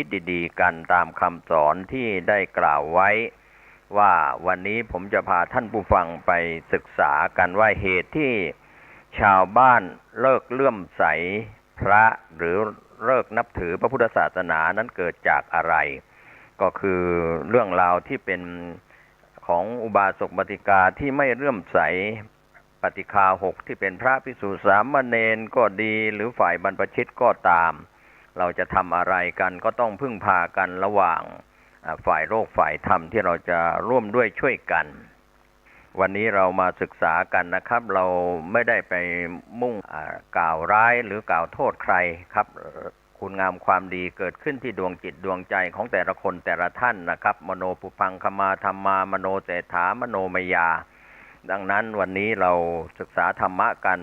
คิดดีๆกันตามคำสอนที่ได้กล่าวไว้ว่าวันนี้ผมจะพาท่านผู้ฟังไปศึกษากันว่าเหตุที่ชาวบ้านเลิกเลื่อมใสพระหรือเลิกนับถือพระพุทธศาสนานั้นเกิดจากอะไรก็คือเรื่องราวที่เป็นของอุบาสกบัณฑิกาที่ไม่เลื่อมใสปฏิฆาหกที่เป็นพระภิกษุสามเณรก็ดีหรือฝ่ายบรรพชิตก็ตามเราจะทำอะไรกันก็ต้องพึ่งพากันระหว่างฝ่ายโลกฝ่ายธรรมที่เราจะร่วมด้วยช่วยกันวันนี้เรามาศึกษากันนะครับเราไม่ได้ไปมุ่งกล่าวร้ายหรือกล่าวโทษใครครับคุณงามความดีเกิดขึ้นที่ดวงจิตดวงใจของแต่ละคนแต่ละท่านนะครับมโนปุพังคมาธัมมามโนเศรษฐามโนมยาดังนั้นวันนี้เราศึกษาธรรมะกัน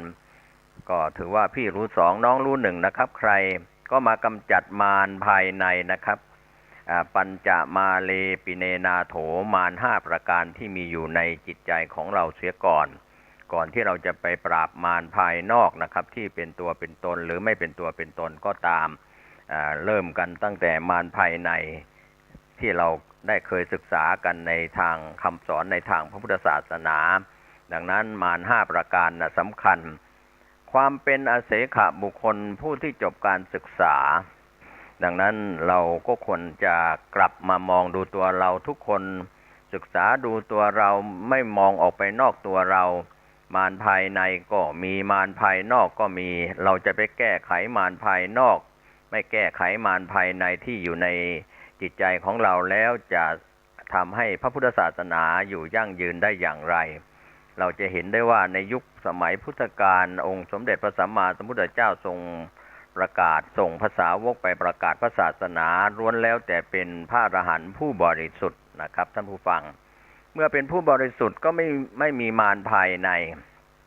ก็ถือว่าพี่รู้สองน้องรู้หนึ่งนะครับใครก็มากำจัดมารภายในนะครับปัญจมาเลปิเนนาโถมารห้าประการที่มีอยู่ในจิตใจของเราเสียก่อนที่เราจะไปปราบมารภายนอกนะครับที่เป็นตัวเป็นตนหรือไม่เป็นตัวเป็นตนก็ตามเริ่มกันตั้งแต่มารภายในที่เราได้เคยศึกษากันในทางคำสอนในทางพระพุทธศาสนาดังนั้นมารห้าประการสำคัญความเป็นอเสขบุคคลผู้ที่จบการศึกษาดังนั้นเราก็ควรจะกลับมามองดูตัวเราทุกคนศึกษาดูตัวเราไม่มองออกไปนอกตัวเรามารภายในก็มีมารภายนอกก็มีเราจะไปแก้ไขมารภายนอกไม่แก้ไขมารภายในที่อยู่ในจิตใจของเราแล้วจะทำให้พระพุทธศาสนาอยู่ยั่งยืนได้อย่างไรเราจะเห็นได้ว่าในยุคสมัยพุทธกาลองค์สมเด็จพระสัมมาสัมพุทธเจ้าทรงประกาศส่งภาษาวกไปประกาศพระศาสนาล้วนแล้วแต่เป็นพระอรหันต์ผู้บริสุทธิ์นะครับท่านผู้ฟังเมื่อเป็นผู้บริสุทธิ์ก็ไม่มีมารภายใน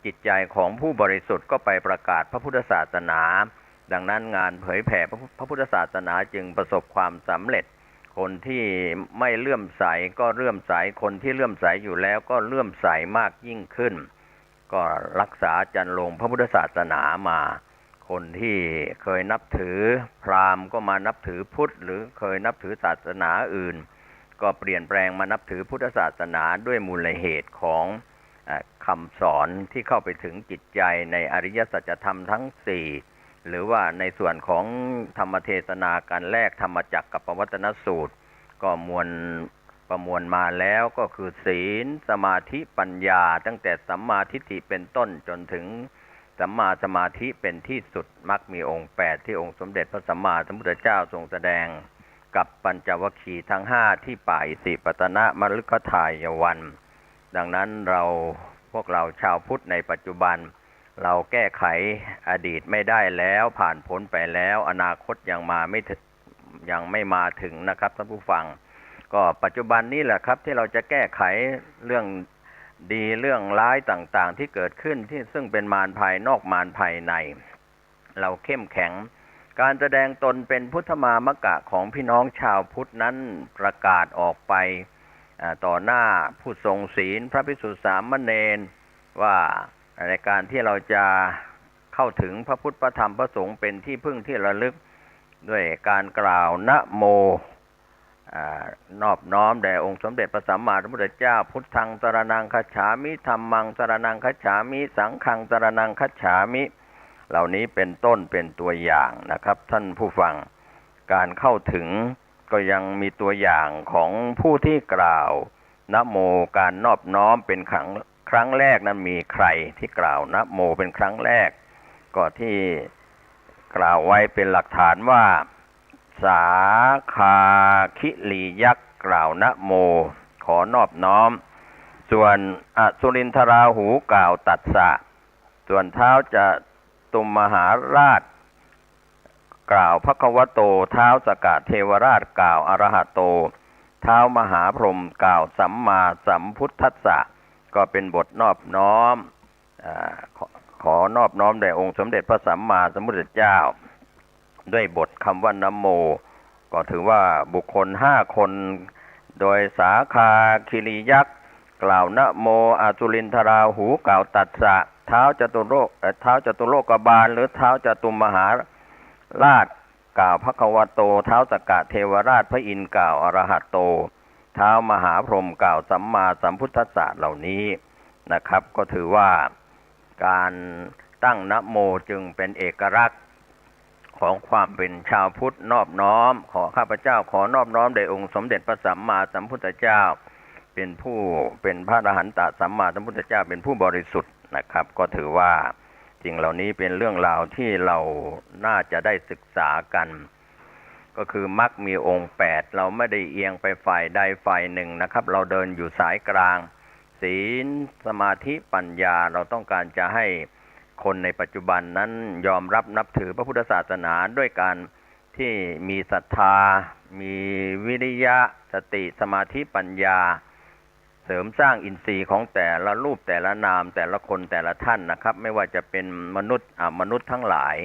จิตใจของผู้บริสุทธิ์ก็ไปประกาศพระพุทธศาสนาดังนั้นงานเผยแผ่พระพุทธศาสนาจึงประสบความสำเร็จคนที่ไม่เลื่อมใสก็เลื่อมใสคนที่เลื่อมใสอยู่แล้วก็เลื่อมใสมากยิ่งขึ้นก็รักษาจรรโลงพระพุทธศาสนามาคนที่เคยนับถือพราหมณ์ก็มานับถือพุทธหรือเคยนับถือศาสนาอื่นก็เปลี่ยนแปลงมานับถือพุทธศาสนาด้วยมูลเหตุของคำสอนที่เข้าไปถึงจิตใจในอริยสัจธรรมทั้งสี่หรือว่าในส่วนของธรรมเทศนาการแรกธรรมจักรกับปวัตตนสูตรก็ประมวลมาแล้วก็คือศีลสมาธิปัญญาตั้งแต่สัมมาทิฏฐิเป็นต้นจนถึงสัมมาสมาธิเป็นที่สุดมรรคมีองค์8ที่องค์สมเด็จพระสัมมาสัมพุทธเจ้าทรงแสดงกับปัญจวัคคีย์ทั้ง5ที่ป่าอิสิปตนมฤคทายวันดังนั้นพวกเราชาวพุทธในปัจจุบันเราแก้ไขอดีตไม่ได้แล้วผ่านพ้นไปแล้วอนาคตยังไม่มาถึงนะครับท่านผู้ฟังก็ปัจจุบันนี้แหละครับที่เราจะแก้ไขเรื่องดีเรื่องร้ายต่างๆที่เกิดขึ้นที่ซึ่งเป็นมารภายนอกมารภายในเราเข้มแข็งการแสดงตนเป็นพุทธมามกะของพี่น้องชาวพุทธนั้นประกาศออกไปต่อหน้าผู้ทรงศีลพระภิกษุสามเณรว่าในการที่เราจะเข้าถึงพระพุทธพระธรรมพระสงฆ์เป็นที่พึ่งที่ระลึกด้วยการกล่าวนะโมนอบน้อมแด่องค์สมเด็จพระสัมมาสัมพุทธเจ้าพุทธังสรณังคัจฉามิธัมมังสรณังคัจฉามิสังฆังสรณังคัจฉามิเหล่านี้เป็นต้นเป็นตัวอย่างนะครับท่านผู้ฟังการเข้าถึงก็ยังมีตัวอย่างของผู้ที่กล่าวนะโมการนอบน้อมเป็นครั้งแรกนั้นมีใครที่กล่าวนะโมเป็นครั้งแรกก็ที่กล่าวไว้เป็นหลักฐานว่าสาคาคิลียักษ์กล่าวนะโมขอนอบน้อมส่วนอสุรินทราหูกล่าวตัสสะส่วนเท้าจะตุมมหาราชกล่าวภควโตเท้าสกเทวราชกล่าวอรหะโตเท้ามหาพรหมกล่าวสัมมาสัมพุทธัสสะก็เป็นบทนอบน้อมขอนอบน้อมแด่องค์สมเด็จพระสัมมาสัมพุทธเจ้าด้วยบทคำว่านะโมก็ถือว่าบุคคล5คนโดยสาคาคิริยักษ์กล่าวนะโมอสุรินทราหูกล่าวตัสสะเท้าจตุโลกบาลหรือเท้าจตุมหาราช กล่าวภควโตท้าวสักกะเทวราชพระอินทร์กล่าวอรหัตโตท้าวมหาพรหมกล่าวสัมมาสัมพุทธัสสะเหล่านี้นะครับก็ถือว่าการตั้งนะโมจึงเป็นเอกลักษณ์ของความเป็นชาวพุทธนอบน้อมขอข้าพเจ้าขอนอบน้อมแด่องค์สมเด็จพระสัมมาสัมพุทธเจ้าเป็นพระอรหันตสัมมาสัมพุทธเจ้าเป็นผู้บริสุทธิ์นะครับก็ถือว่าสิ่งเหล่านี้เป็นเรื่องราวที่เราน่าจะได้ศึกษากันก็คือมรรคมีองค์8เราไม่ได้เอียงไปฝ่ายใดฝ่ายหนึ่งนะครับเราเดินอยู่สายกลางศีลสมาธิปัญญาเราต้องการจะให้คนในปัจจุบันนั้นยอมรับนับถือพระพุทธศาสนาด้วยการที่มีศรัทธามีวิริยะสติสมาธิปัญญาเสริมสร้างอินทรีย์ของแต่ละรูปแต่ละนามแต่ละคนแต่ละท่านนะครับไม่ว่าจะเป็นมนุษย์ทั้งหลาย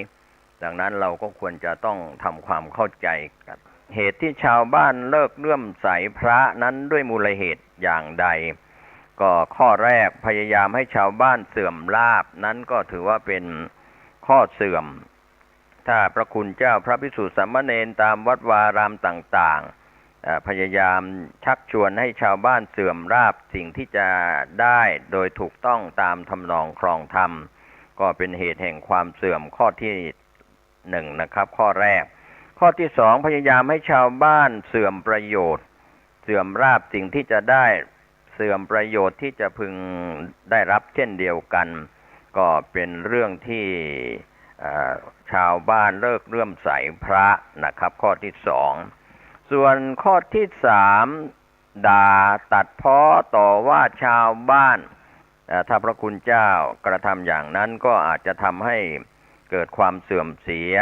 ดังนั้นเราก็ควรจะต้องทำความเข้าใจกันเหตุที่ชาวบ้านเลิกเลื่อมใสพระนั้นด้วยมูลเหตุอย่างใดก็ข้อแรกพยายามให้ชาวบ้านเสื่อมลาภนั้นก็ถือว่าเป็นข้อเสื่อมถ้าพระคุณเจ้าพระภิกษุสามเณรตามวัดวารามต่างๆพยายามชักชวนให้ชาวบ้านเสื่อมลาภสิ่งที่จะได้โดยถูกต้องตามทำนองครองธรรมก็เป็นเหตุแห่งความเสื่อมข้อที่1นะครับข้อแรกข้อที่2พยายามให้ชาวบ้านเสื่อมประโยชน์เสื่อมลาภสิ่งที่จะได้เสื่อมประโยชน์ที่จะพึงได้รับเช่นเดียวกันก็เป็นเรื่องที่ชาวบ้านเลิกเลื่อมใสพระนะครับข้อที่2ส่วนข้อที่3ด่าตัดพ้อต่อว่าชาวบ้านถ้าพระคุณเจ้ากระทำอย่างนั้นก็อาจจะทำให้เกิดความเสื่อมเสีย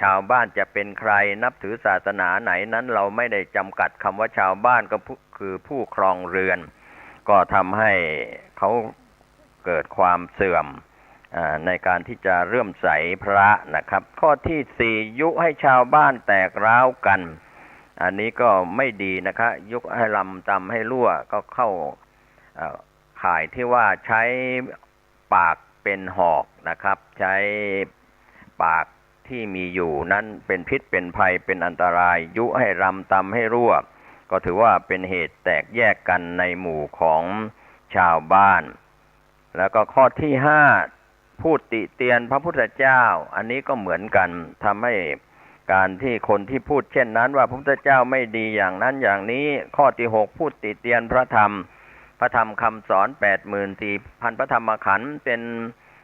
ชาวบ้านจะเป็นใครนับถือศาสนาไหนนั้นเราไม่ได้จำกัดคำว่าชาวบ้านก็คือผู้ครองเรือนก็ทำให้เขาเกิดความเสื่อมในการที่จะเลื่อมใสพระนะครับข้อที่4ยุให้ชาวบ้านแตกร้าวกันอันนี้ก็ไม่ดีนะครับยุให้ลำตำให้รั่วก็เข้าข่ายที่ว่าใช้ปากเป็นหอกนะครับใช้ปากที่มีอยู่นั้นเป็นพิษเป็นภัยเป็นอันตรายยุให้รำตำให้รั่วก็ถือว่าเป็นเหตุแตกแยกกันในหมู่ของชาวบ้านแล้วก็ข้อที่5พูดติเตียนพระพุทธเจ้าอันนี้ก็เหมือนกันทำให้การที่คนที่พูดเช่นนั้นว่าพระพุทธเจ้าไม่ดีอย่างนั้นอย่างนี้ข้อที่6พูดติเตียนพระธรรมคำสอน 84,000 พระธรรมขันธ์เป็น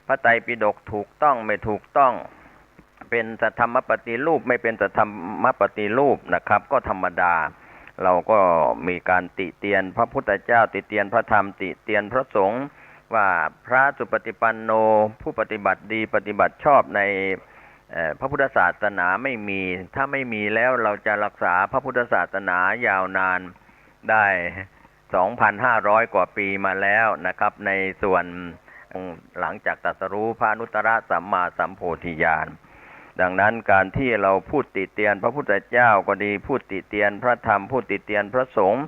พระไตรปิฎกถูกต้องไม่ถูกต้องเป็นสัทธรรมปฏิรูปไม่เป็นสัทธรรมปฏิรูปนะครับก็ธรรมดาเราก็มีการติเตียนพระพุทธเจ้าติเตียนพระธรรมติเตียนพระสงฆ์ว่าพระสุปฏิปันโนผู้ปฏิบัติดีปฏิบัติชอบในพระพุทธศาสนาไม่มีถ้าไม่มีแล้วเราจะรักษาพระพุทธศาสนายาวนานได้ 2,500 กว่าปีมาแล้วนะครับในส่วนหลังจากตรัสรู้พระอนุตตรสัมมาสัมโพธิญาณดังนั้นการที่เราพูดติเตียนพระพุทธเจ้าก็ดีพูดติเตียนพระธรรมพูดติเตียนพระสงฆ์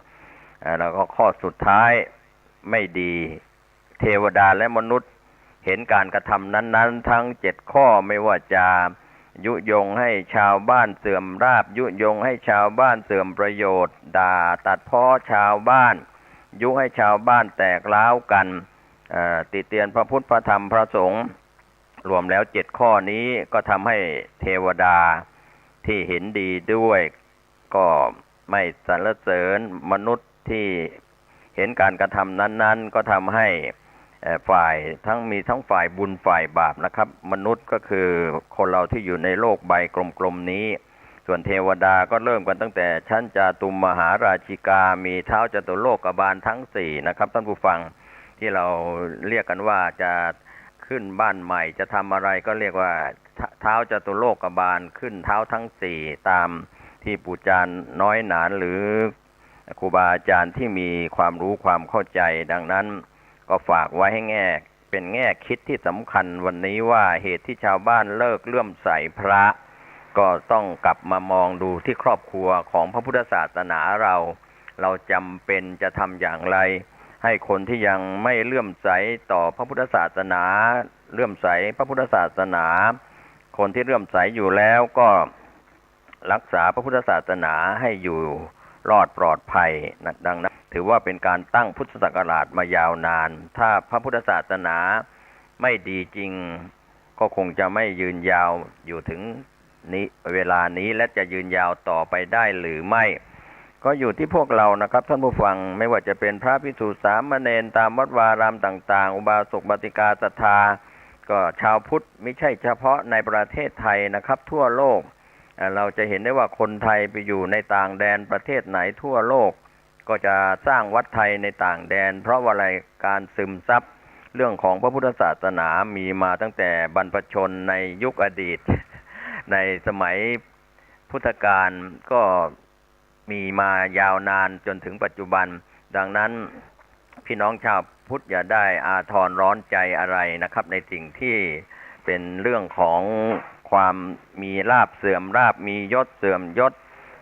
แล้วก็ข้อสุดท้ายไม่ดีเทวดาและมนุษย์เห็นการกระทำนั้นๆทั้ง7ข้อไม่ว่าจะยุยงให้ชาวบ้านเสื่อมลาภยุยงให้ชาวบ้านเสื่อมประโยชน์ด่าตัดพ้อชาวบ้านยุให้ชาวบ้านแตกร้าวกันติเตียนพระพุทธพระธรรมพระสงฆ์รวมแล้ว7ข้อนี้ก็ทำให้เทวดาที่เห็นดีด้วยก็ไม่สรรเสริญมนุษย์ที่เห็นการกระทำนั้นๆก็ทำให้ฝ่ายมีทั้งฝ่ายบุญฝ่ายบาปนะครับมนุษย์ก็คือคนเราที่อยู่ในโลกใบกลมๆนี้ส่วนเทวดาก็เริ่มกันตั้งแต่ชั้นจาตุมมหาราชิกามีเท้าจตุโลกบาลทั้ง4นะครับท่านผู้ฟังที่เราเรียกกันว่าจะขึ้นบ้านใหม่จะทำอะไรก็เรียกว่าเท้าจตุโลกบาลขึ้นเท้าทั้ง4ตามที่ปู่จารย์น้อยหนานหรือครูบาอาจารย์ที่มีความรู้ความเข้าใจดังนั้นก็ฝากไว้ให้เป็นแง่คิดที่สำคัญวันนี้ว่าเหตุที่ชาวบ้านเลิกเลื่อมใสพระก็ต้องกลับมามองดูที่ครอบครัวของพระพุทธศาสนาเราจำเป็นจะทำอย่างไรให้คนที่ยังไม่เลื่อมใสต่อพระพุทธศาสนาเลื่อมใสพระพุทธศาสนาคนที่เลื่อมใสอยู่แล้วก็ รักษาพระพุทธศาสนาให้อยู่รอดปลอดภัยนะดังนั้นถือว่าเป็นการตั้งพุทธศักราชมายาวนานถ้าพระพุทธศาสนาไม่ดีจริงก็คงจะไม่ยืนยาวอยู่ถึงนี้เวลานี้และจะยืนยาวต่อไปได้หรือไม่ก็อยู่ที่พวกเรานะครับท่านผู้ฟังไม่ว่าจะเป็นพระภิกษุสามเณรตามวัดวารามต่างๆอุบาสกอุบาสิกาศรัทธาก็ชาวพุทธไม่ใช่เฉพาะในประเทศไทยนะครับทั่วโลกเราจะเห็นได้ว่าคนไทยไปอยู่ในต่างแดนประเทศไหนทั่วโลกก็จะสร้างวัดไทยในต่างแดนเพราะว่าอะไรการซึมซับเรื่องของพระพุทธศาสนามีมาตั้งแต่บรรพชนในยุคอดีตในสมัยพุทธกาลก็มีมายาวนานจนถึงปัจจุบันดังนั้นพี่น้องชาวพุทธอย่าได้อาทรร้อนใจอะไรนะครับในสิ่งที่เป็นเรื่องของความมีลาภเสื่อมลาภมียศเสื่อมยศ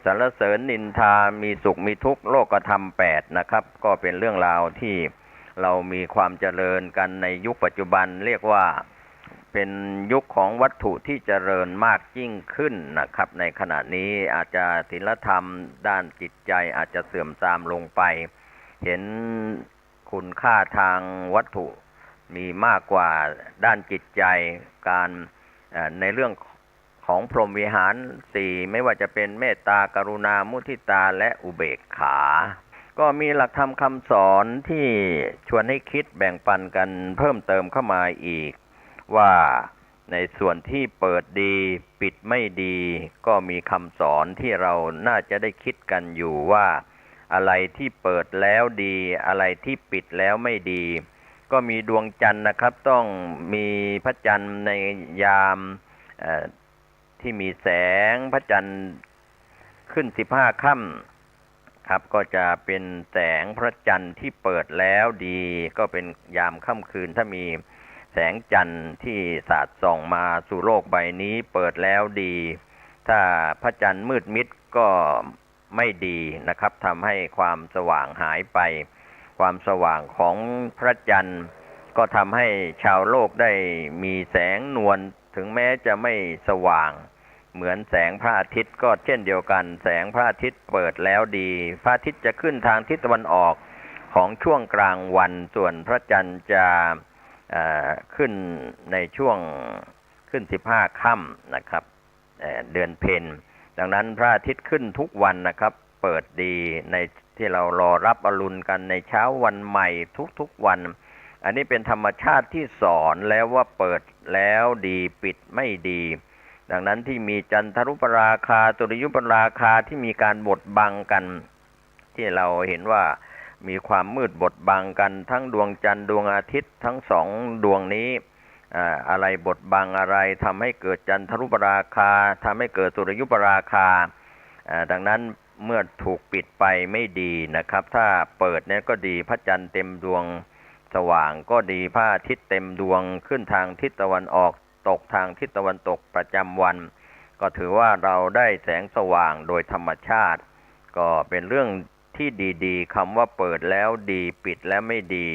สรรเสริญนินทามีสุขมีทุกข์โลกธรรม8นะครับก็เป็นเรื่องราวที่เรามีความเจริญกันในยุคปัจจุบันเรียกว่าเป็นยุคของวัตถุที่เจริญมากยิ่งขึ้นนะครับในขณะนี้อาจจะศีลธรรมด้านจิตใจอาจจะเสื่อมทรามลงไปเห็นคุณค่าทางวัตถุมีมากกว่าด้านจิตใจการในเรื่องของพรหมวิหาร4ไม่ว่าจะเป็นเมตตากรุณามุทิตาและอุเบกขาก็มีหลักธรรมคำสอนที่ชวนให้คิดแบ่งปันกันเพิ่มเติมเข้ามาอีกว่าในส่วนที่เปิดดีปิดไม่ดีก็มีคำสอนที่เราน่าจะได้คิดกันอยู่ว่าอะไรที่เปิดแล้วดีอะไรที่ปิดแล้วไม่ดีก็มีดวงจันทร์นะครับต้องมีพระจันทร์ในยามที่มีแสงพระจันทร์ขึ้น15 ค่ำครับก็จะเป็นแสงพระจันทร์ที่เปิดแล้วดีก็เป็นยามค่ำคืนถ้ามีแสงจันทร์ที่สาดส่องมาสู่โลกใบนี้เปิดแล้วดีถ้าพระจันทร์มืดมิดก็ไม่ดีนะครับทำให้ความสว่างหายไปความสว่างของพระจันทร์ก็ทำให้ชาวโลกได้มีแสงนวลถึงแม้จะไม่สว่างเหมือนแสงพระอาทิตย์ก็เช่นเดียวกันแสงพระอาทิตย์เปิดแล้วดีพระอาทิตย์จะขึ้นทางทิศตะวันออกของช่วงกลางวันส่วนพระจันทร์จะขึ้นในช่วงขึ้น15 ค่ำนะครับเดือนเพ็ญดังนั้นพระอาทิตย์ขึ้นทุกวันนะครับเปิดดีในที่เรารอรับอรุณกันในเช้าวันใหม่ทุกๆวันอันนี้เป็นธรรมชาติที่สอนแล้วว่าเปิดแล้วดีปิดไม่ดีดังนั้นที่มีจันทรุปราคาสุริยุปราคาที่มีการบดบังกันที่เราเห็นว่ามีความมืดบดบังกันทั้งดวงจันทร์ดวงอาทิตย์ทั้งสองดวงนี้อะไรบดบังอะไรทำให้เกิดจันทรุปราคาทำให้เกิดสุริยุปราคาดังนั้นเมื่อถูกปิดไปไม่ดีนะครับถ้าเปิดเนี่ยก็ดีพระจันทร์เต็มดวงสว่างก็ดีพระอาทิตย์เต็มดวงขึ้นทางทิศตะวันออกตกทางทิศตะวันตกประจำวันก็ถือว่าเราได้แสงสว่างโดยธรรมชาติก็เป็นเรื่องที่ดีๆคำว่าเปิดแล้วดีปิดแล้วไม่ดี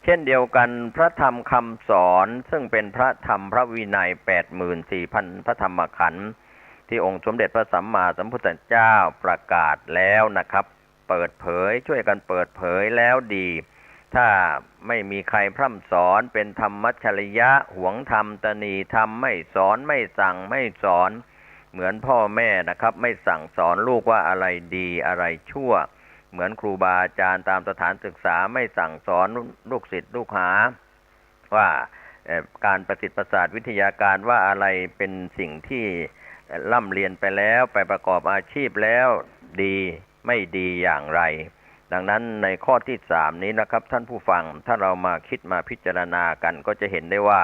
เช่นเดียวกันพระธรรมคำสอนซึ่งเป็นพระธรรมพระวินัย 84,000 พระธรรมขันธ์ที่องค์สมเด็จพระสัมมาสัมพุทธเจ้าประกาศแล้วนะครับเปิดเผยช่วยกันเปิดเผยแล้วดีถ้าไม่มีใครพร่ำสอนเป็นธรรมัชฌริยะหวงธรรมตนีธรรมไม่สอนไม่สั่งไม่สอนเหมือนพ่อแม่นะครับไม่สั่งสอนลูกว่าอะไรดีอะไรชั่วเหมือนครูบาอาจารย์ตามสถานศึกษาไม่สั่งสอนลูกศิษย์ลูกหาว่าการประสิทธิ์ประสาทวิทยาการว่าอะไรเป็นสิ่งที่ร่ำเรียนไปแล้วไปประกอบอาชีพแล้วดีไม่ดีอย่างไรดังนั้นในข้อที่3นี้นะครับท่านผู้ฟังถ้าเรามาคิดมาพิจารณากันก็จะเห็นได้ว่า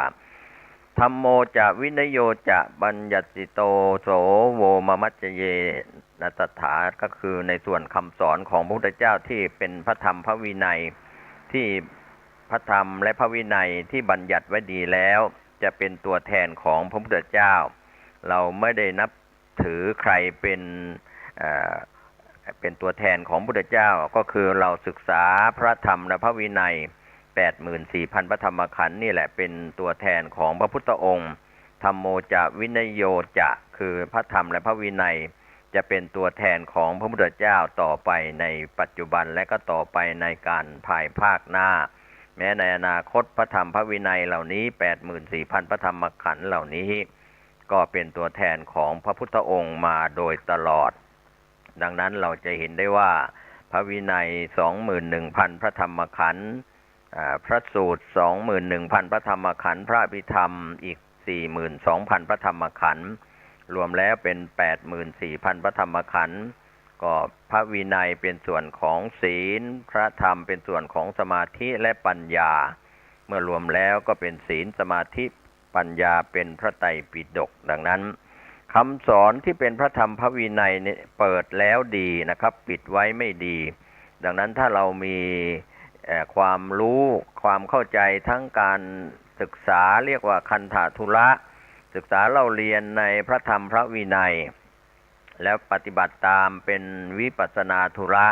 ธัมโมจะวินโยจะบัญญัติโตโสโวมมัจจเยนะตถาก็คือในส่วนคำสอนของพระพุทธเจ้าที่เป็นพระธรรมพระวินัยที่พระธรรมและพระวินัยที่บัญญัติไว้ดีแล้วจะเป็นตัวแทนของพระพุทธเจ้าเราไม่ได้นับถือใครเป็นตัวแทนของพระพุทธเจ้าก็คือเราศึกษาพระธรรมและพระวินัย 84,000 พระธรรมขันธ์นี่แหละเป็นตัวแทนของพระพุทธองค์ธัมโมจะวินโยจะคือพระธรรมและพระวินัย จะเป็นตัวแทนของพระพุทธเจ้าต่อไปในปัจจุบันและก็ต่อไปในการภายภาคหน้าแม้ในอนาคตพระธรรมพระวินัยเหล่านี้ 84,000 พระธรรมขันธ์เหล่านี้ก็เป็นตัวแทนของพระพุทธองค์มาโดยตลอดดังนั้นเราจะเห็นได้ว่าพระวินัย 21,000 พระธรรมขันธ์พระสูตร 21,000 พระธรรมขันธ์พระอภิธรรมอีก 42,000 พระธรรมขันธ์รวมแล้วเป็น 84,000 พระธรรมขันธ์ก็พระวินัยเป็นส่วนของศีลพระธรรมเป็นส่วนของสมาธิและปัญญาเมื่อรวมแล้วก็เป็นศีลสมาธิปัญญาเป็นพระไตรปิฎกดังนั้นคำสอนที่เป็นพระธรรมพระวินัยเปิดแล้วดีนะครับปิดไว้ไม่ดีดังนั้นถ้าเรามีความรู้ความเข้าใจทั้งการศึกษาเรียกว่าคันธทุระศึกษาเล่าเรียนในพระธรรมพระวินัยแล้วปฏิบัติตามเป็นวิปัสสนาธุระ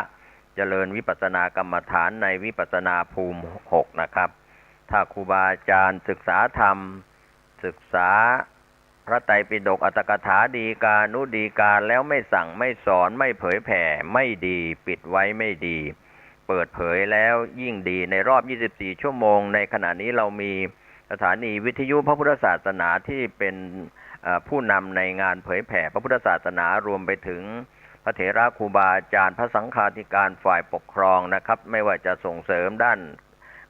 เจริญวิปัสสนากรรมฐานในวิปัสสนาภูมิ6นะครับถ้าครูบาอาจารย์ศึกษาธรรมศึกษาพระไตรปิฎกอรรถกถาฎีกานุฎีกาแล้วไม่สั่งไม่สอนไม่เผยแผ่ไม่ดีปิดไว้ไม่ดีเปิดเผยแล้วยิ่งดีในรอบ24ชั่วโมงในขณะนี้เรามีสถานีวิทยุพระพุทธศาสนาที่เป็นผู้นำในงานเผยแผ่พระพุทธศาสนารวมไปถึงพระเถระครูบาอาจารย์พระสังฆาธิการฝ่ายปกครองนะครับไม่ว่าจะส่งเสริมด้าน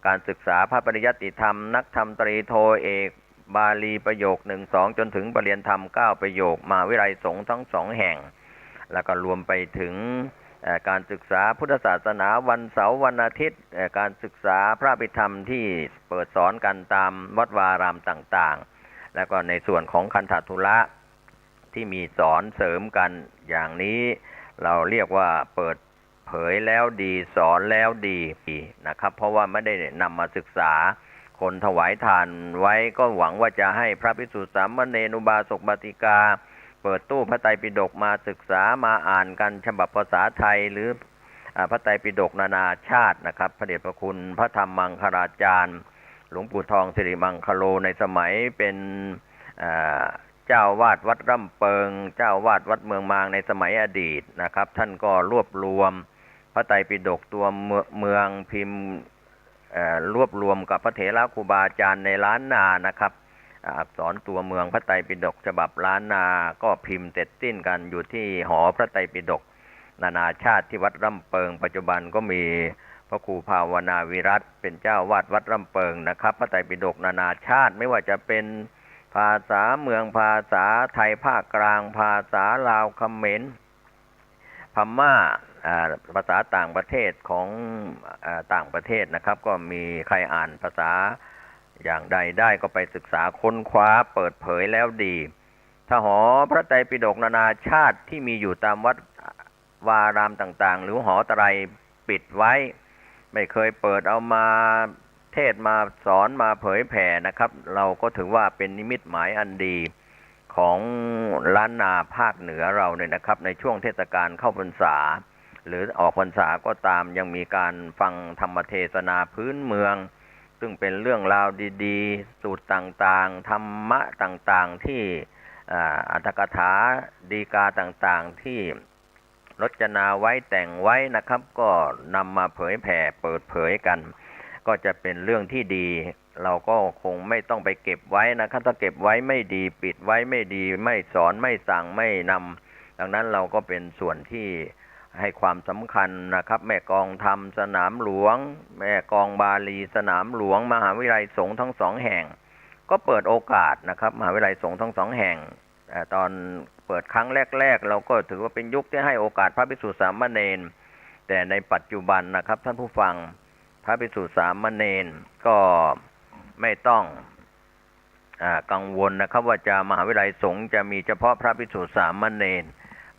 การศึกษาพระปริยัติธรรมนักธรรมตรีโทเอกบาลีประโยค 1-2 จนถึงปรริญญาธรรม9ประโยคมหาวิทยาลัยสงฆ์ทั้ง2แห่งแล้วก็รวมไปถึงการศึกษาพุทธศาสนาวันเสาร์วันอาทิตย์การศึกษาพระอภิธรรมที่เปิดสอนกันตามวัดวารามต่างๆแล้วก็ในส่วนของคันธทุระที่มีสอนเสริมกันอย่างนี้เราเรียกว่าเปิดเผยแล้วดีสอนแล้วดีนะครับเพราะว่าไม่ได้นำมาศึกษาคนถวายทานไว้ก็หวังว่าจะให้พระภิกษุสามเณรอุบาสกบาติกาเปิดตู้พระไตรปิฎกมาศึกษามาอ่านกันฉบับภาษาไทยหรือพระไตรปิฎกนานาชาตินะครับพระเดชพระคุณพระธรรมมังคลาจารย์หลวงปู่ทองสิริมังคโลในสมัยเป็นเจ้าวาดวัดร่ำเปิงเจ้าวาดวัดเมืองมางในสมัยอดีตนะครับท่านก็รวบรวมพระไตรปิฎกตัวเมืองพิมพ์รวบรวมกับพระเถระครูบาอาจารย์ในล้านนานะครับอักษรตัวเมืองพระไตรปิฎกฉบับล้านนาก็พิมพ์เสร็จสิ้นกันอยู่ที่หอพระไตรปิฎกนานาชาติที่วัดร่ำเปิงปัจจุบันก็มีพระครูภาวนาวิรัตเป็นเจ้าวาดวัดร่ำเปิงนะครับพระไตรปิฎกนานาชาติไม่ว่าจะเป็นภาษาเมืองภาษาไทยภาคกลางภาษาลาวเขมรพม่าภาษาต่างประเทศของต่างประเทศนะครับก็มีใครอ่านภาษาอย่างใดได้ก็ไปศึกษาค้นคว้าเปิดเผยแล้วดีถ้าหอพระไตรปิฎกนานาชาติที่มีอยู่ตามวัดวารามต่างๆหรือหอไตรปิดไว้ไม่เคยเปิดเอามาเทศมาสอนมาเผยแผ่นะครับเราก็ถือว่าเป็นนิมิตหมายอันดีของล้านนาภาคเหนือเราเนี่ยนะครับในช่วงเทศกาลเข้าพรรษาหรือออกพรรษาก็ตามยังมีการฟังธรรมเทศนาพื้นเมืองซึ่งเป็นเรื่องราวดีๆสูตรต่างๆธรรมะต่างๆที่อรรถกถาดีกาต่างๆที่รจนาไว้แต่งไว้นะครับก็นำมาเผยแผ่เปิดเผยกันก็จะเป็นเรื่องที่ดีเราก็คงไม่ต้องไปเก็บไว้นะครับถ้าเก็บไว้ไม่ดีปิดไว้ไม่ดีไม่สอนไม่สั่งไม่นำดังนั้นเราก็เป็นส่วนที่ให้ความสำคัญนะครับแม่กองธรรมสนามหลวงแม่กองบาลีสนามหลวงมหาวิทยาลัยสงฆ์ทั้ง2แห่งก็เปิดโอกาสนะครับมหาวิทยาลัยสงฆ์ทั้ง2แห่งตอนเปิดครั้งแรกๆเราก็ถือว่าเป็นยุคที่ให้โอกาสพระภิกษุสามเณรแต่ในปัจจุบันนะครับท่านผู้ฟังพระภิกษุสามเณรก็ไม่ต้องกังวลนะครับว่าจะมหาวิทยาลัยสงฆ์จะมีเฉพาะพระภิกษุสามเณร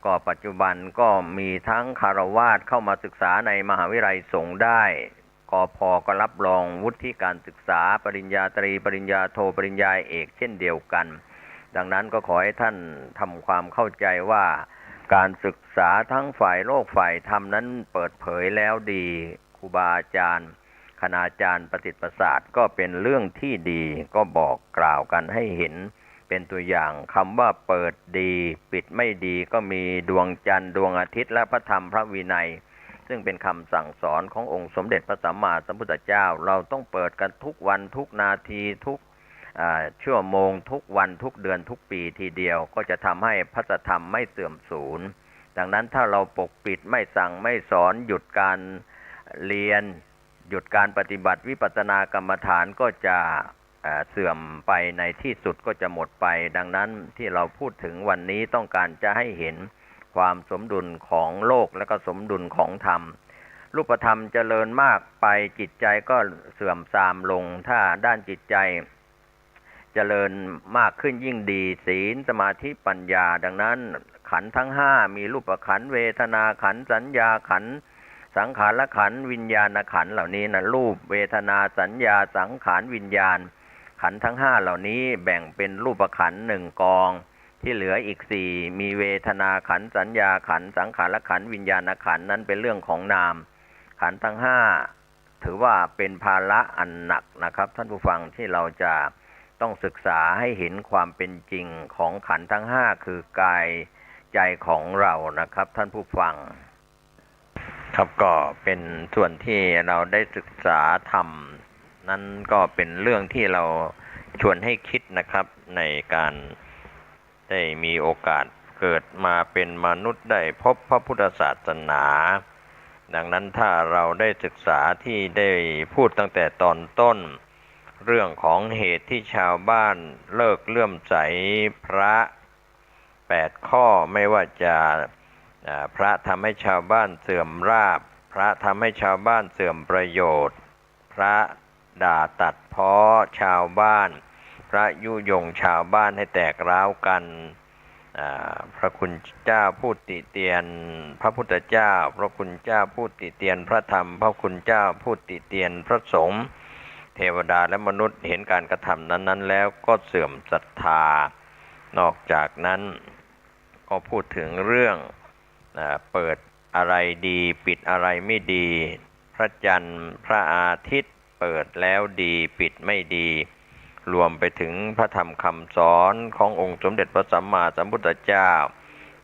ก็ปัจจุบันก็มีทั้งคฤหัสถ์เข้ามาศึกษาในมหาวิทยาลัยสงฆ์ได้กพ.ก็รับรองวุฒิการศึกษาปริญญาตรีปริญญาโทปริญญาเอกเช่นเดียวกันดังนั้นก็ขอให้ท่านทำความเข้าใจว่าการศึกษาทั้งฝ่ายโลกฝ่ายธรรมนั้นเปิดเผยแล้วดีครูบาอาจารย์คณาจารย์ประสิทธิ์ประสาทก็เป็นเรื่องที่ดีก็บอกกล่าวกันให้เห็น เป็นตัวอย่างคำว่าเปิดดีปิดไม่ดีก็มีดวงจันทร์ดวงอาทิตย์และพระธรรมพระวินัยซึ่งเป็นคำสั่งสอนขององค์สมเด็จพระสัมมาสัมพุทธเจ้าเราต้องเปิดกันทุกวันทุกนาทีทุกชั่วโมงทุกวันทุกเดือนทุกปีทีเดียวก็จะทำให้พระธรรมไม่เสื่อมสูญดังนั้นถ้าเราปกปิดไม่สั่งไม่สอนหยุดการเรียนหยุดการปฏิบัติวิปัสสนากรรมฐานก็จะเสื่อมไปในที่สุดก็จะหมดไปดังนั้นที่เราพูดถึงวันนี้ต้องการจะให้เห็นความสมดุลของโลกและก็สมดุลของธรรมรูปธรรมเจริญมากไปจิตใจก็เสื่อมทรามลงถ้าด้านจิตใจเจริญมากขึ้นยิ่งดีศีลสมาธิปัญญาดังนั้นขันธ์ทั้งห้ามีรูปขันธ์เวทนาขันธ์สัญญาขันธ์สังขารขันธ์วิญญาณขันธ์เหล่านี้นะรูปเวทนาสัญญาสังขารวิญญาณขันธ์ทั้งห้าเหล่านี้แบ่งเป็นรูปขันธ์หนึ่งกองที่เหลืออีกสี่มีเวทนาขันธ์สัญญาขันธ์สังขารขันธ์วิญญาณขันธ์นั้นเป็นเรื่องของนามขันธ์ทั้งห้าถือว่าเป็นภาระอันหนักนะครับท่านผู้ฟังที่เราจะต้องศึกษาให้เห็นความเป็นจริงของขันธ์ทั้งห้าคือกายใจของเรานะครับท่านผู้ฟังครับก็เป็นส่วนที่เราได้ศึกษาธรรมนั้นก็เป็นเรื่องที่เราชวนให้คิดนะครับในการได้มีโอกาสเกิดมาเป็นมนุษย์ได้พบพระพุทธศาสนาดังนั้นถ้าเราได้ศึกษาที่ได้พูดตั้งแต่ตอนต้นเรื่องของเหตุที่ชาวบ้านเลิกเลื่อมใสพระ8ข้อไม่ว่าจะพระทำให้ชาวบ้านเสื่อมราภพระทำให้ชาวบ้านเสื่อมประโยชน์พระด่าตัดพ้อชาวบ้านพระยุยงชาวบ้านให้แตกร้าวกันพระคุณเจ้าพูดติเตียนพระพุทธเจ้าพระคุณเจ้าพูดติเตียนพระธรรมพระคุณเจ้าพูดติเตียนพระสงฆ์เทวดาและมนุษย์เห็นการกระทำนั้นๆแล้วก็เสื่อมศรัทธานอกจากนั้นก็พูดถึงเรื่องเปิดอะไรดีปิดอะไรไม่ดีพระจันทร์พระอาทิตย์เปิดแล้วดีปิดไม่ดีรวมไปถึงพระธรรมคำสอนขององค์สมเด็จพระสัมมาสัมพุทธเจ้า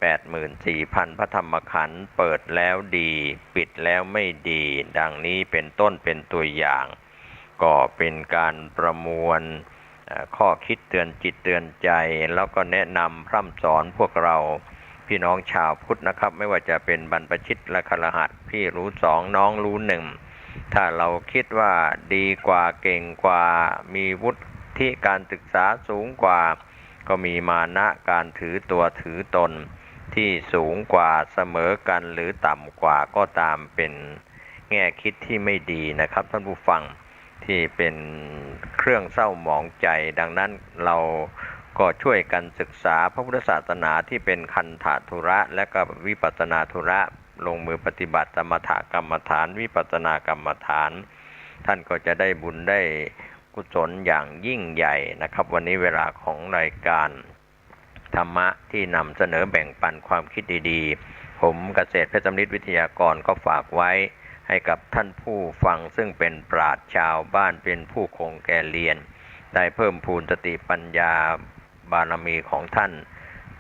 84,000 พระธรรมขันธ์เปิดแล้วดีปิดแล้วไม่ดีดังนี้เป็นต้นเป็นตัวอย่างก็เป็นการประมวลข้อคิดเตือนจิตเตือนใจแล้วก็แนะนำพร่ำสอนพวกเราพี่น้องชาวพุทธนะครับไม่ว่าจะเป็นบรรพชิตและคฤหัสถ์พี่รู้สองน้องรู้หนึ่งถ้าเราคิดว่าดีกว่าเก่งกว่ามีวุฒิการศึกษาสูงกว่าก็มีมานะการถือตัวถือตนที่สูงกว่าเสมอกันหรือต่ำกว่าก็ตามเป็นแง่คิดที่ไม่ดีนะครับท่านผู้ฟังที่เป็นเครื่องเศร้าหมองใจดังนั้นเราก็ช่วยกันศึกษาพระพุทธศาสนาที่เป็นคันธทุระและก็วิปัสสนาธุระลงมือปฏิบัติสมถกรรมฐานวิปัสสนากรรมฐานท่านก็จะได้บุญได้กุศลอย่างยิ่งใหญ่นะครับวันนี้เวลาของรายการธรรมะที่นำเสนอแบ่งปันความคิดดีๆผมเกษตรเพชรสำลิดวิทยากรก็ฝากไว้ให้กับท่านผู้ฟังซึ่งเป็นปราชญ์ชาวบ้านเป็นผู้คงแก่เรียนได้เพิ่มพูนสติปัญญาบารมีของท่าน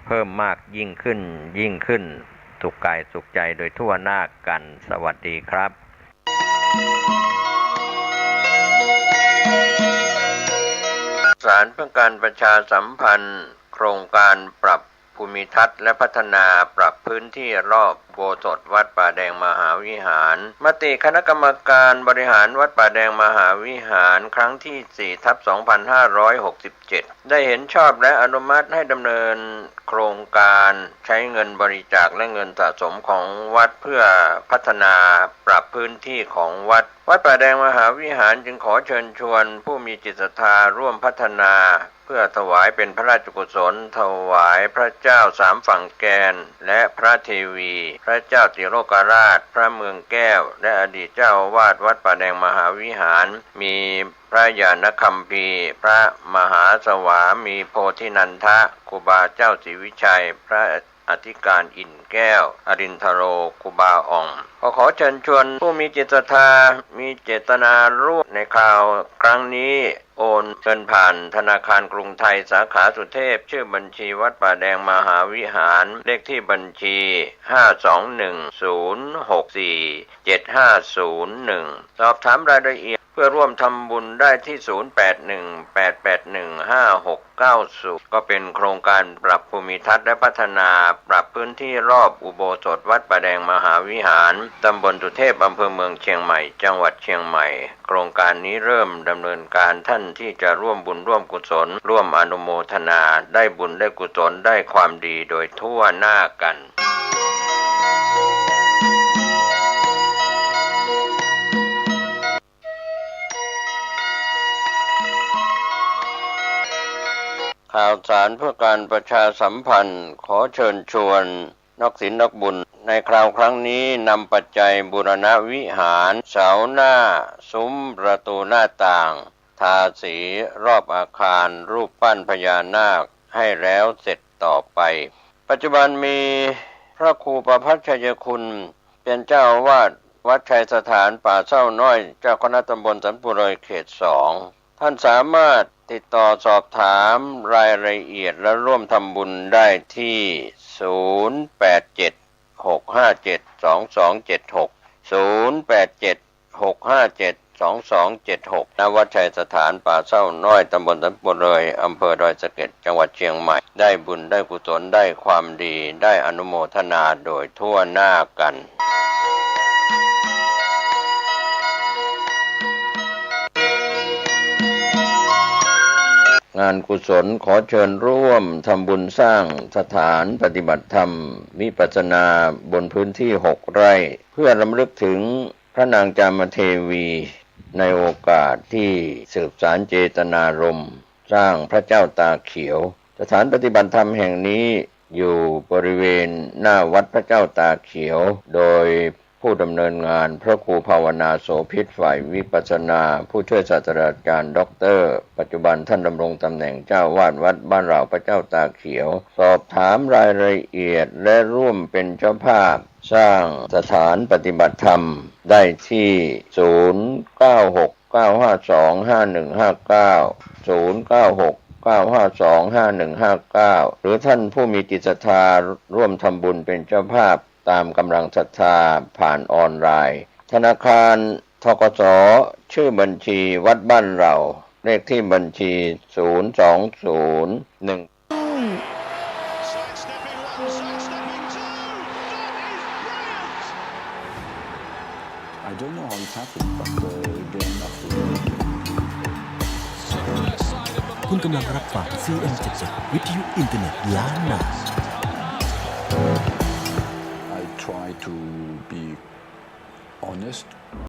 เพิ่มมากยิ่งขึ้นสุขกายสุขใจโดยทั่วหน้ากันสวัสดีครับศาลเพื่อการประชาสัมพันธ์โครงการปรับภูมิทัศน์และพัฒนาปรับพื้นที่รอบอุโบสถวัดป่าแดงมหาวิหารมติคณะกรรมการบริหารวัดป่าแดงมหาวิหารครั้งที่ 4/2567 ได้เห็นชอบและอนุมัติให้ดำเนินโครงการใช้เงินบริจาคและเงินสะสมของวัดเพื่อพัฒนาปรับพื้นที่ของวัดป่าแดงมหาวิหารจึงขอเชิญชวนผู้มีจิตศรัทธาร่วมพัฒนาเพื่อถวายเป็นพระราชกุศลถวายพระเจ้าสามฝั่งแกนและพระเทวีพระเจ้าติโลกราชพระเมืองแก้วและอดีตเจ้าอาวาสวัดป่าแดงมหาวิหารมีพระญาณคัมภีร์พระมหาสวามีโพธินันทะครูบาเจ้าศรีวิชัยพระ อธิการอินแก้วอรินทโรครูบาอ่องขอเชิญชวนผู้มีจิตศรัทธามีเจตนาร่วมในข่าวครั้งนี้โอนเงินผ่านธนาคารกรุงไทยสาขาสุเทพชื่อบัญชีวัดป่าแดงมหาวิหารเลขที่บัญชี521064750สอบถามรายละเอียดเพื่อร่วมทำบุญได้ที่0818815690ก็เป็นโครงการปรับภูมิทัศน์และพัฒนาปรับพื้นที่รอบอุโบสถวัดป่าแดงมหาวิหารตำบลสุเทพอำเภอเมืองเชียงใหม่จังหวัดเชียงใหม่โครงการนี้เริ่มดำเนินการท่านที่จะร่วมบุญร่วมกุศลร่วมอนุโมทนาได้บุญได้กุศลได้ความดีโดยทั่วหน้ากันข่าวสารเพื่อการประชาสัมพันธ์ขอเชิญชวนนักศีลนักบุญในคราวครั้งนี้นำปัจจัยบูรณวิหารเสาหน้าซุ้มประตูหน้าต่างทาสีรอบอาคารรูปปั้นพญานาคให้แล้วเสร็จต่อไปปัจจุบันมีพระครูประภัชชัยคุณเป็นเจ้าอาวาสวัดชัยสถานป่าเศร้าน้อยเจ้าคณะตำบลสันปุเรยเขต 2ท่านสามารถติดต่อสอบถามรายละเอียดและร่วมทำบุญได้ที่0876572276 ณ วัดชัยสถานป่าเศร้าน้อยตำบลสันปุเรยอำเภอดอยสะเก็ดจังหวัดเชียงใหม่ได้บุญได้กุศลได้ความดีได้อนุโมทนาโดยทั่วหน้ากันงานกุศลขอเชิญร่วมทำบุญสร้างสถานปฏิบัติธรรมวิปัสสนาบนพื้นที่6 ไร่เพื่อรำลึกถึงพระนางจามเทวีในโอกาสที่สืบสานเจตนารมณ์สร้างพระเจ้าตาเขียวสถานปฏิบัติธรรมแห่งนี้อยู่บริเวณหน้าวัดพระเจ้าตาเขียวโดยผู้ดำเนินงานพระครูภาวนาโสภิตฝ่ายวิปัสสนาผู้ช่วยศาสตราจารย์ด็อกเตอร์ปัจจุบันท่านดำรงตำแหน่งเจ้าวาดวัดบ้านเราพระเจ้าตาเขียวสอบถามรายละเอียดและร่วมเป็นเจ้าภาพสร้างสถานปฏิบัติธรรมได้ที่0969525159 หรือท่านผู้มีจิตศรัทธาร่วมทำบุญเป็นเจ้าภาพตามกำลังศรัทธาผ่านออนไลน์ธนาคารธกส.ชื่อบัญชีวัดบ้านเราเลขที่บัญชี0201คุณกำลังรับฟัง CM77 วิทยุอินเทอร์เน็ตล้านนา I try to be honest